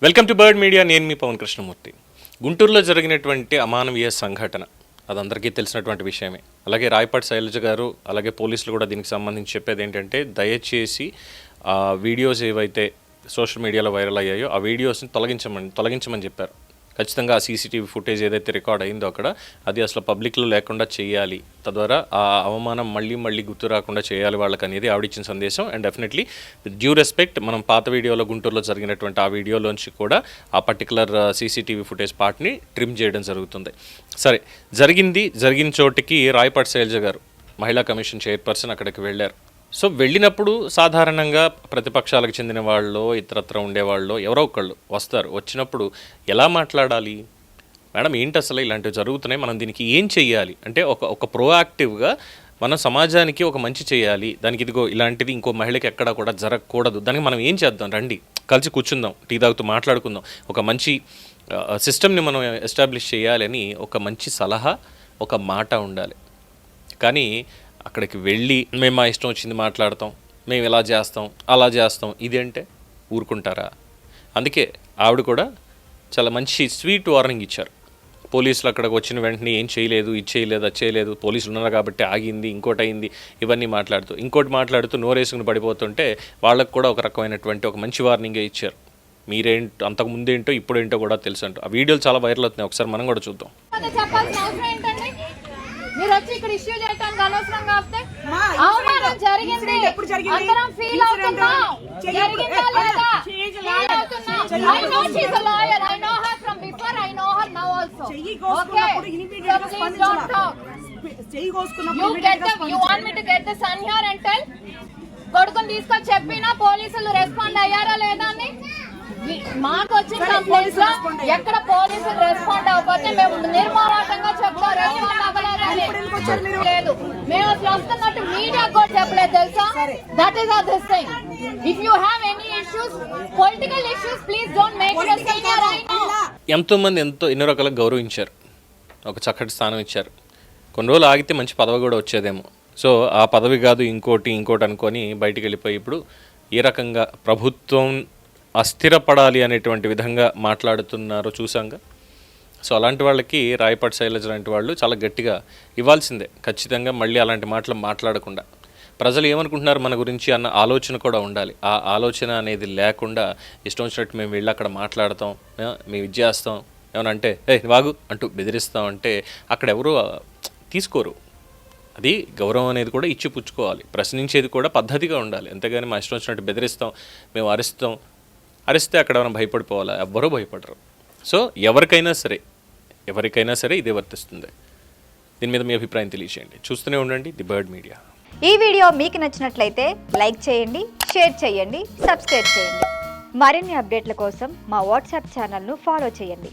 Welcome to bird media. నేను మీ పవన్ కృష్ణమూర్తి. గుంటూరులో జరిగినటువంటి అమానవీయ సంఘటన అది అందరికీ తెలిసినటువంటి విషయమే. అలాగే రాయపాటి శైలజ గారు అలాగే పోలీసులు కూడా దీనికి సంబంధించి చెప్పేది ఏంటంటే, దయచేసి ఆ వీడియోస్ ఏవైతే సోషల్ మీడియాలో వైరల్ అయ్యాయో ఆ వీడియోస్ని తొలగించమని చెప్పారు. ఖచ్చితంగా ఆ సీసీటీవీ ఫుటేజ్ ఏదైతే రికార్డ్ అయిందో అక్కడ అది అసలు పబ్లిక్లో లేకుండా చేయాలి, తద్వారా ఆ అవమానం మళ్ళీ గుర్తు రాకుండా చేయాలి వాళ్ళకి అనేది ఆవిడిచ్చిన సందేశం. అండ్ డెఫినెట్లీ డ్యూ రెస్పెక్ట్, మనం పాత వీడియోలో గుంటూరులో జరిగినటువంటి ఆ వీడియోలోంచి కూడా ఆ పర్టికులర్ సీసీటీవీ ఫుటేజ్ పార్ట్ని ట్రిమ్ చేయడం జరుగుతుంది. సరే, జరిగిన చోటికి రాయపాటి శైలజ గారు మహిళా కమిషన్ చైర్పర్సన్ అక్కడికి వెళ్ళారు. సో వెళ్ళినప్పుడు సాధారణంగా ప్రతిపక్షాలకు చెందిన వాళ్ళు, ఇతరత్ర ఉండేవాళ్ళు ఎవరో ఒకళ్ళు వస్తారు. వచ్చినప్పుడు ఎలా మాట్లాడాలి, మేడం ఏంటి అసలు ఇలాంటివి జరుగుతున్నాయి, మనం దీనికి ఏం చెయ్యాలి అంటే ఒక ప్రోయాక్టివ్గా మనం సమాజానికి ఒక మంచి చేయాలి, దానికి ఇదిగో ఇలాంటిది ఇంకో మహిళకి ఎక్కడా కూడా జరగకూడదు, దానికి మనం ఏం చేద్దాం, రండి కలిసి కూర్చుందాం, టీ తాగుతూ మాట్లాడుకుందాం, ఒక మంచి సిస్టమ్ని మనం ఎస్టాబ్లిష్ చేయాలని ఒక మంచి సలహా, ఒక మాట ఉండాలి. కానీ అక్కడికి వెళ్ళి మేము మా ఇష్టం వచ్చింది మాట్లాడతాం, మేము ఇలా చేస్తాం అలా చేస్తాం, ఇది అంటే ఊరుకుంటారా? అందుకే ఆవిడ కూడా చాలా మంచి స్వీట్ వార్నింగ్ ఇచ్చారు. పోలీసులు అక్కడికి వచ్చిన వెంటనే ఏం చేయలేదు, ఇది చేయలేదు, అది చేయలేదు, పోలీసులు ఉన్నారు కాబట్టి ఆగింది, ఇంకోటి అయింది, ఇవన్నీ మాట్లాడుతూ నోరేసుకుని పడిపోతుంటే వాళ్ళకు కూడా ఒక రకమైనటువంటి ఒక మంచి వార్నింగే ఇచ్చారు. మీరేంటో అంతకుముందేంటో ఇప్పుడేంటో కూడా తెలుసు అంటూ ఆ వీడియోలు చాలా వైరల్ అవుతున్నాయి. ఒకసారి మనం కూడా చూద్దాం. మీరు వచ్చి ఇక్కడ ఇష్యూ చేయడానికి అనవసరంగా వస్తే అవమానం జరిగింది, అందరం ఫీల్ అవుతున్నాం. జరిగిందా లేదా? I know she's a lawyer. I know her from before. I know her now also. Okay. So please don't talk. You want me to get the son here and tell? కొడుకుని తీసుకొని చెప్పినా పోలీసులు respond అయ్యారా లేదా అని? మాకు వచ్చిన complaints లో ఎక్కడ పోలీసులు రెస్పాండ్ అవ్వకపోతే మేము నిర్మోహాటంగా చెప్తాం, రెస్పాండ్ అవ్వలేదు లేదు. మేము అసలు వస్తున్నట్టు మీడియా కూడా చెప్పలేదు తెలుసా. That is or this thing. If you have any issues, political issues, please don't make it a senior. ఎంతో మంది ఎన్నో రకాలుగా గౌరవించారు, ఒక చక్కటి స్థానం ఇచ్చారు. కొన్ని రోజులు ఆగితే మంచి పదవి కూడా వచ్చేదేమో. సో ఆ పదవి కాదు ఇంకోటి అనుకొని బయటికి వెళ్ళిపోయి ఇప్పుడు ఏ రకంగా ప్రభుత్వం అస్థిరపడాలి అనేటువంటి విధంగా మాట్లాడుతున్నారో చూసాంగా. సో అలాంటి వాళ్ళకి రాయపాటి శైలజ లాంటి వాళ్ళు చాలా గట్టిగా ఇవ్వాల్సిందే ఖచ్చితంగా. మళ్ళీ అలాంటి మాటలు మాట్లాడకుండా ప్రజలు ఏమనుకుంటున్నారు మన గురించి అన్న ఆలోచన కూడా ఉండాలి. ఆ ఆలోచన అనేది లేకుండా ఇష్టం వచ్చినట్టు మేము వెళ్ళి అక్కడ మాట్లాడతాం, మేము ఇది చేస్తాం, ఏమన్నా అంటే వాగు అంటూ బెదిరిస్తాం అంటే అక్కడ ఎవరు తీసుకోరు. అది గౌరవం అనేది కూడా ఇచ్చి పుచ్చుకోవాలి, ప్రశ్నించేది కూడా పద్ధతిగా ఉండాలి. అంతేగాని మా ఇష్టం వచ్చినట్టు బెదిరిస్తాం, మేము అరిస్తే అక్కడ మనం భయపడిపోవాలి, ఎవ్వరూ భయపడరు. సో ఎవరికైనా సరే ఇదే వర్తిస్తుంది. దీని మీద మీ అభిప్రాయం తెలియజేయండి. చూస్తూనే ఉండండి ది బర్డ్ మీడియా. ఈ వీడియో మీకు నచ్చినట్లయితే లైక్ చేయండి, షేర్ చేయండి, సబ్స్క్రైబ్ చేయండి. మరిన్ని అప్డేట్ల కోసం మా వాట్సాప్ ఛానల్ను ఫాలో చేయండి.